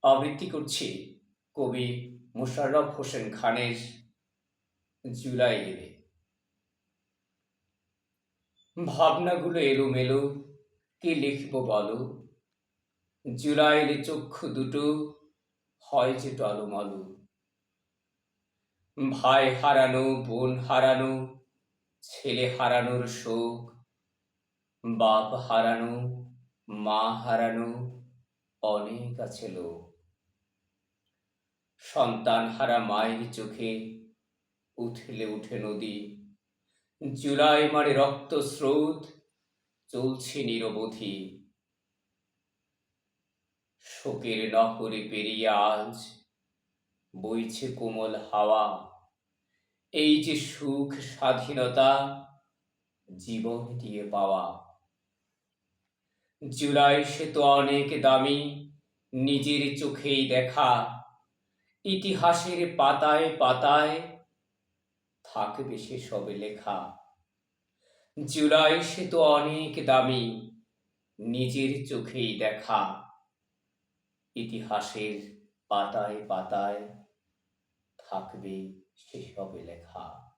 আবৃত্তি করছি কবি মোশাররফ হোসেন খানের জুলাই এলে। ভাবনাগুলো এলোমেলো, কি লিখব বলো? জুলাই এলে চক্ষু দুটো হয় যে টলমলো। ভাই হারানো, বোন হারানো, ছেলে হারানোর শোক, বাপ হারানো, মা হারানো, অনেক আছে লোক। সন্তান হারা মায়ের চোখে উঠলে উঠে নদী। জুলাই মারে রক্ত স্রোত চলছে নিরবধি। শোকের নহরে পেরিয়ে আজ বইছে কোমল হাওয়া। এই যে সুখ স্বাধীনতা জীবন দিয়ে পাওয়া। জুলাই সে তো অনেক দামি, নিজের চোখেই দেখা। ইতিহাসের পাতায় পাতায় থাকবে সে সবে লেখা। জুলাই সে তো অনেক দামি, নিজের চোখেই দেখা। ইতিহাসের পাতায় পাতায় থাকবে সে সবে লেখা।